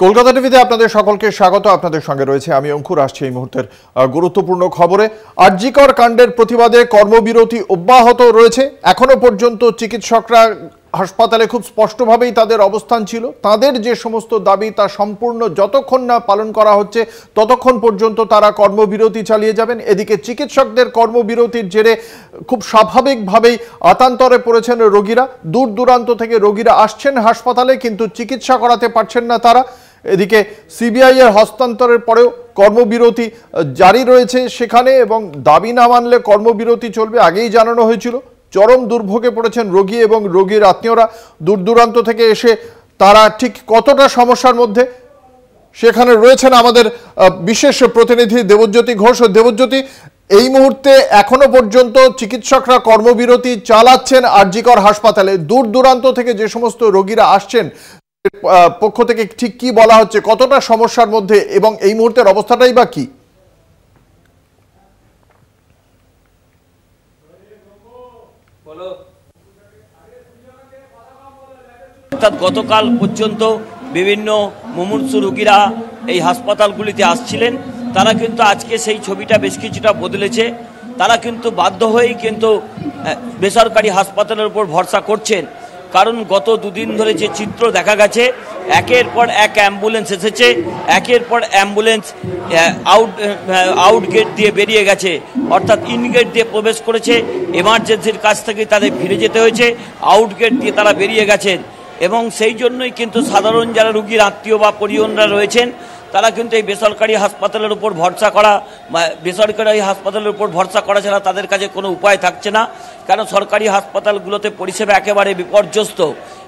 কলকাতা টিভিতে আপনাদের সকলকে স্বাগত। আপনাদের সঙ্গে রয়েছে আমি অঙ্কুর। আসছে এই মুহূর্তের গুরুত্বপূর্ণ খবরে। আরজিকর কাণ্ডের প্রতিবাদে কর্মবিরতি অব্যাহত রয়েছে। এখনো পর্যন্ত চিকিৎসকরা হাসপাতালে খুব স্পষ্টভাবেই তাদের অবস্থান ছিল। তাদের যে সমস্ত দাবি তা সম্পূর্ণ যতক্ষণ না পালন করা হচ্ছে ততক্ষণ পর্যন্ত তারা কর্মবিরতি চালিয়ে যাবেন। এদিকে চিকিৎসকদের কর্মবিরতির জেরে খুব স্বাভাবিকভাবেই আতান্তরে পড়েছেন রোগীরা। দূর দূরান্ত থেকে রোগীরা আসছেন হাসপাতালে, কিন্তু চিকিৎসা করাতে পারছেন না তারা। এদিকে সিবিআই এর হস্তান্তরের পরেও কর্মবিরতি জারি রয়েছে সেখানে, এবং দাবি না মানলে কর্মবিরতি চলবে আগেই জানানো হয়েছিল। চরম দুর্ভোগে পড়েছেন রোগী এবং রোগীর আত্মীয়রা। দূর দূরান্ত থেকে এসে তারা ঠিক কতটা সমস্যার মধ্যে, সেখানে রয়েছেন আমাদের বিশেষ প্রতিনিধি দেবজ্যোতি ঘোষ। দেবজ্যোতি, এই মুহূর্তে এখনো পর্যন্ত চিকিৎসকরা কর্মবিরতি চালাচ্ছেন আরজিকর হাসপাতালে। দূর দূরান্ত থেকে যে সমস্ত রোগীরা আসছেন পক্ষ থেকে ঠিক কি বলা হচ্ছে, কতটা সমস্যার মধ্যে, এবং এই মুহূর্তের অবস্থাটাই বা কি? গতকাল পর্যন্ত বিভিন্ন মুমূর্ষু রোগীরা এই হাসপাতালগুলিতে আসছিলেন। তারা কিন্তু আজকে সেই ছবিটা বেশ কিছুটা বদলেছে। তারা কিন্তু বাধ্য হয়েই কিন্তু বেসরকারি হাসপাতালের উপর ভরসা করছেন। কারণ গত দুদিন ধরে যে চিত্র দেখা গেছে, একের পর এক অ্যাম্বুলেন্স এসেছে, একের পর অ্যাম্বুলেন্স আউট গেট দিয়ে বেরিয়ে গেছে, অর্থাৎ ইন গেট দিয়ে প্রবেশ করেছে। এমার্জেন্সির কাছ থেকে তাদের ফিরে যেতে হয়েছে, আউট গেট দিয়ে তারা বেরিয়ে গেছেন। এবং সেই জন্যই কিন্তু সাধারণ যারা রুগীর আত্মীয় বা পরিজনরা রয়েছেন তারা কিন্তু এই বেসরকারি হাসপাতালের উপর ভরসা করা, বেসরকারি হাসপাতালের উপর ভরসা করা ছাড়া তাদের কাছে কোনো উপায় থাকছে না। কারণ সরকারি হাসপাতালগুলোতে পরিষেবা একেবারে বিপর্যস্ত।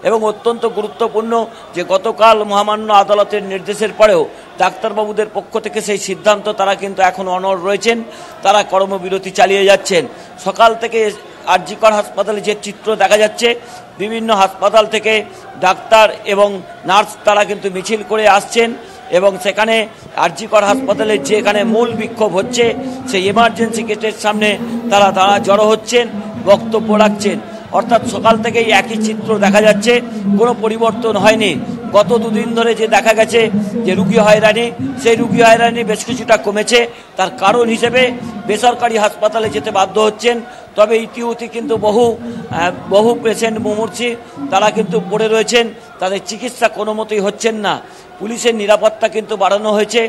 এবং অত্যন্ত গুরুত্বপূর্ণ যে গতকাল মহামান্য আদালতের নির্দেশের পরেও ডাক্তারবাবুদের পক্ষ থেকে সেই সিদ্ধান্ত তারা কিন্তু এখন অনড় রয়েছেন। তারা কর্মবিরতি চালিয়ে যাচ্ছেন। সকাল থেকে আরজিকর হাসপাতালে যে চিত্র দেখা যাচ্ছে, বিভিন্ন হাসপাতাল থেকে ডাক্তার এবং নার্স তারা কিন্তু মিছিল করে আসছেন এবং সেখানে আরজিকর হাসপাতালে যেখানে মূল বিক্ষোভ হচ্ছে সেই এমার্জেন্সি গেটের সামনে তারা জড়ো হচ্ছেন, বক্তব্য রাখছেন। অর্থাৎ সকাল থেকেই একই চিত্র দেখা যাচ্ছে, কোনো পরিবর্তন হয়নি। গত দুদিন ধরে যে দেখা গেছে যে রুগী হয়রানি, সেই রুগী হয়রানি বেশ কিছুটা কমেছে। তার কারণ হিসেবে বেসরকারি হাসপাতালে যেতে বাধ্য হচ্ছেন। তবে ইতিউতি কিন্তু বহু পেশেন্ট মুমূর্ষু তারা কিন্তু পড়ে রয়েছেন, তাদের চিকিৎসা কোনো মতেই হচ্ছেন না। পুলিশের নিরাপত্তা কিন্তু বাড়ানো হয়েছে,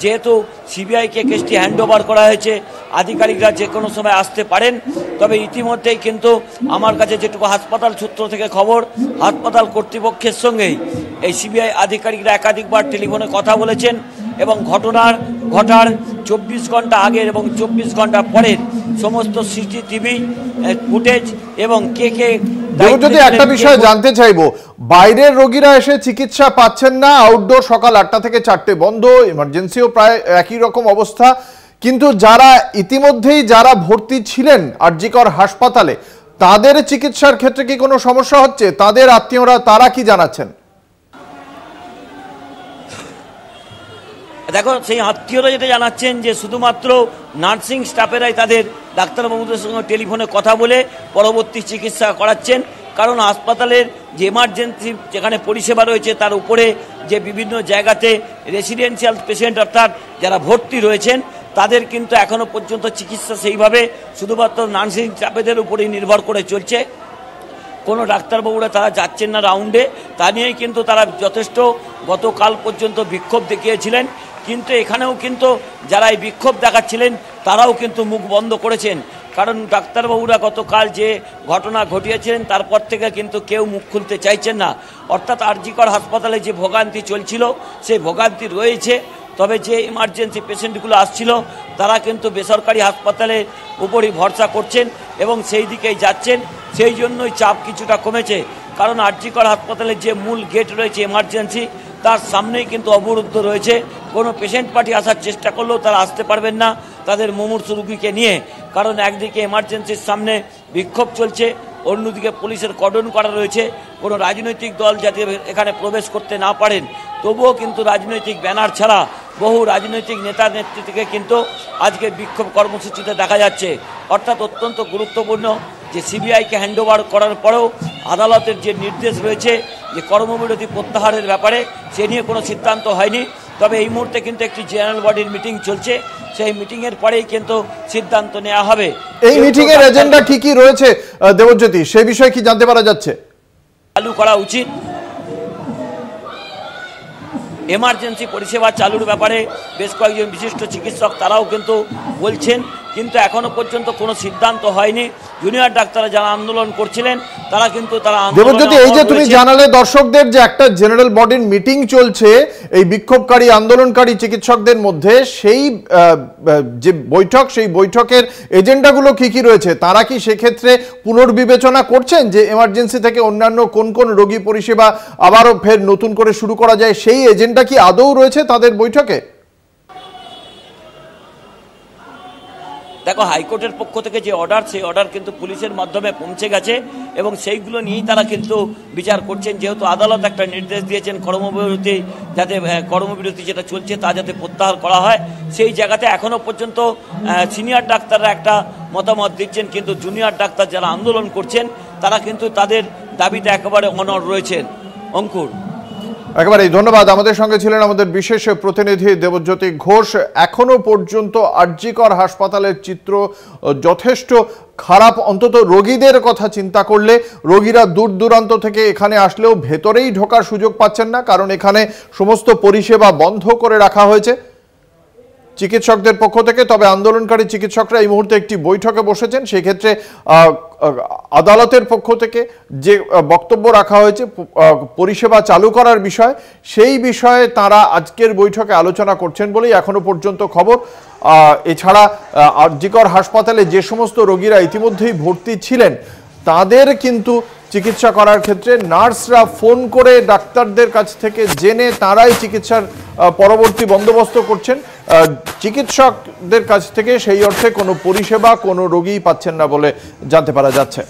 যেহেতু সিবিআইকে কেসটি হ্যান্ডওভার করা হয়েছে। আধিকারিকরা যে কোনো সময় আসতে পারেন। তবে ইতিমধ্যেই কিন্তু আমার কাছে যেটুকু হাসপাতাল সূত্র থেকে খবর, হাসপাতাল কর্তৃপক্ষের সঙ্গেই এই সিবিআই আধিকারিকরা একাধিকবার টেলিফোনে কথা বলেছেন এবং ঘটার 24 ঘন্টা আগের এবং 24 ঘন্টা পরের সমস্ত সিসিটিভি ফুটেজ এবং কে যদি একটা বিষয় জানতে চাইবো, বাইরের রোগীরা এসে চিকিৎসা পাচ্ছেন না। আউটডোর সকাল 8টা থেকে 4টে বন্ধ, এমার্জেন্সিও প্রায় একই রকম অবস্থা। কিন্তু যারা ইতিমধ্যেই যারা ভর্তি ছিলেন আরজিকর হাসপাতালে, তাদের চিকিৎসার ক্ষেত্রে কি কোনো সমস্যা হচ্ছে? তাদের আত্মীয়রা তারা কি জানাচ্ছেন? দেখো, সেই আত্মীয়রা যেটা জানাচ্ছেন যে শুধুমাত্র নার্সিং স্টাফেরাই তাদের ডাক্তারবাবুদের সঙ্গে টেলিফোনে কথা বলে পরবর্তী চিকিৎসা করাচ্ছেন। কারণ হাসপাতালের যে এমার্জেন্সি যেখানে পরিষেবা রয়েছে তার উপরে যে বিভিন্ন জায়গাতে রেসিডেন্সিয়াল পেশেন্ট অর্থাৎ যারা ভর্তি রয়েছেন তাদের কিন্তু এখনও পর্যন্ত চিকিৎসা সেইভাবে শুধুমাত্র নার্সিং স্টাফেদের উপরেই নির্ভর করে চলছে। কোনো ডাক্তারবাবুরা তারা যাচ্ছেন না রাউন্ডে, তা নিয়েই কিন্তু তারা যথেষ্ট গতকাল পর্যন্ত বিক্ষোভ দেখিয়েছিলেন। কিন্তু এখানেও কিন্তু যারা এই বিক্ষোভ দেখাচ্ছিলেন তারাও কিন্তু মুখ বন্ধ করেছেন। কারণ ডাক্তারবাবুরা গতকাল যে ঘটনা ঘটিয়েছিলেন তারপর থেকে কিন্তু কেউ মুখ খুলতে চাইছেন না। অর্থাৎ আরজিকর হাসপাতালে যে ভোগান্তি চলছিল সেই ভোগান্তি রয়েছে। তবে যে ইমার্জেন্সি পেশেন্টগুলো আসছিল তারা কিন্তু বেসরকারি হাসপাতালের উপরই ভরসা করছেন এবং সেই দিকেই যাচ্ছেন। সেই জন্যই চাপ কিছুটা কমেছে। কারণ আরজিকর হাসপাতালের যে মূল গেট রয়েছে এমার্জেন্সি, তার সামনেই কিন্তু অবরুদ্ধ রয়েছে। কোনো পেশেন্ট পার্টি আসার চেষ্টা করলেও তারা আসতে পারবেন না তাদের মুমূর্ষু রোগীকে নিয়ে। কারণ একদিকে এমার্জেন্সির সামনে বিক্ষোভ চলছে, অন্যদিকে পুলিশের কর্ডন করা রয়েছে। কোনো রাজনৈতিক দল যাতে এখানে প্রবেশ করতে না পারেন, তবুও কিন্তু রাজনৈতিক ব্যানার ছাড়া বহু রাজনৈতিক নেতা নেত্রীকে কিন্তু আজকে বিক্ষোভ কর্মসূচিতে দেখা যাচ্ছে। অর্থাৎ অত্যন্ত গুরুত্বপূর্ণ যে সিবিআইকে হ্যান্ডওভার করার পরেও আদালতের যে নির্দেশ রয়েছে যে কর্মবিরতি প্রত্যাহারের ব্যাপারে সে নিয়ে কোনো সিদ্ধান্ত হয়নি। তবে এই মুহূর্তে কিন্তু একটি জেনারেল বডির মিটিং চলছে, সেই মিটিংয়ের পরেই কিন্তু সিদ্ধান্ত নেওয়া হবে। এই মিটিংয়ের এজেন্ডা কি কি রয়েছে দেবজ্যোতি, সেই বিষয়ে কি জানতে পারা যাচ্ছে? চালু করা উচিত, এমার্জেন্সি পরিষেবা চালুর ব্যাপারে বেশ কয়েকজন বিশিষ্ট চিকিৎসক তারাও কিন্তু বলছেন, কিন্তু এখনো পর্যন্ত কোনো সিদ্ধান্ত হয়নি। জুনিয়র ডাক্তাররা যারা আন্দোলন করছিলেন তারা কিন্তু দেবজ্যোতি, এই যে তুমি জানালে দর্শকদের যে একটা জেনারেল বডির মিটিং চলছে এই বিক্ষোভকারী আন্দোলনকারী চিকিৎসকদের মধ্যে, সেই যে বৈঠক, সেই বৈঠকের এজেন্ডাগুলো কি কি রয়েছে? তারা কি সেক্ষেত্রে পুনর্বিবেচনা করছেন যে এমার্জেন্সি থেকে অন্যান্য কোন কোন রোগী পরিষেবা আবারও ফের নতুন করে শুরু করা যায়, সেই এজেন্ডা কি আদৌ রয়েছে তাদের বৈঠকে? দেখো, হাইকোর্টের পক্ষ থেকে যে অর্ডার, সেই অর্ডার কিন্তু পুলিশের মাধ্যমে পৌঁছে গেছে এবং সেইগুলো নিয়েই তারা কিন্তু বিচার করছেন। যেহেতু আদালত একটা নির্দেশ দিয়েছেন কর্মবিরতি যেটা চলছে তা যাতে প্রত্যাহার করা হয়, সেই জায়গাতে এখনো পর্যন্ত সিনিয়র ডাক্তাররা একটা মতামত দিচ্ছেন, কিন্তু জুনিয়র ডাক্তার যারা আন্দোলন করছেন তারা কিন্তু তাদের দাবিতে একেবারে অনড় রয়েছেন। অঙ্কুর, একেবারেই ধন্যবাদ। আমাদের সঙ্গে ছিলেন আমাদের বিশেষ প্রতিনিধি দেবজ্যোতি ঘোষ। এখনো পর্যন্ত আরজিকর হাসপাতালের চিত্র যথেষ্ট খারাপ, অন্তত রোগীদের কথা চিন্তা করলে। রোগীরা দূর দূরান্ত থেকে এখানে আসলেও ভেতরেই ঢোকার সুযোগ পাচ্ছেন না, কারণ এখানে সমস্ত পরিষেবা বন্ধ করে রাখা হয়েছে চিকিৎসকদের পক্ষ থেকে। তবে আন্দোলনকারী চিকিৎসকরা এই মুহূর্তে একটি বৈঠকে বসেছেন, সেক্ষেত্রে আদালতের পক্ষ থেকে যে বক্তব্য রাখা হয়েছে পরিষেবা চালু করার বিষয়, সেই বিষয়ে তারা আজকের বৈঠকে আলোচনা করছেন বলেই এখনো পর্যন্ত খবর। এছাড়া আরজিকর হাসপাতালে যে সমস্ত রোগীরা ইতিমধ্যেই ভর্তি ছিলেন তাদের কিন্তু চিকিৎসা করার ক্ষেত্রে নার্সরা ফোন করে ডাক্তারদের কাছ থেকে জেনে তারাই চিকিৎসার পরবর্তী বন্দোবস্ত করছেন। চিকিৎসকদের কাছ থেকে সেই অর্থে কোনো পরিষেবা কোনো রোগী পাচ্ছেন না বলে জানতে পারা যাচ্ছে।